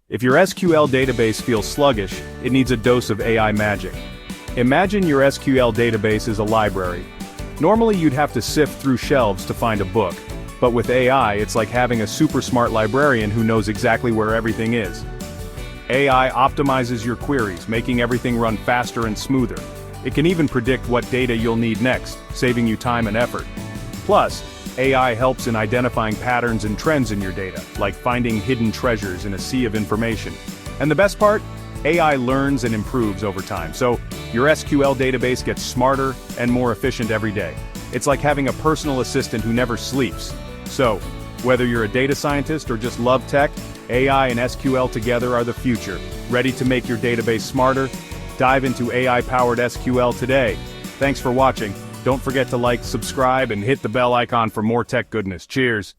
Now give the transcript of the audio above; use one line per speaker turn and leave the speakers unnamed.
If your SQL database feels sluggish, it needs a dose of AI magic. Imagine your SQL database is a library. Normally you'd have to sift through shelves to find a book, but with AI it's like having a super smart librarian who knows exactly where everything is. AI optimizes your queries, making everything run faster and smoother. It can even predict what data you'll need next, saving you time and effort. Plus, AI helps in identifying patterns and trends in your data, like finding hidden treasures in a sea of information. And the best part? AI learns and improves over time, so your SQL database gets smarter and more efficient every day. It's like having a personal assistant who never sleeps. So, whether you're a data scientist or just love tech, AI and SQL together are the future. Ready to make your database smarter? Dive into AI-powered SQL today. Thanks for watching. Don't forget to like, subscribe, and hit the bell icon for more tech goodness. Cheers!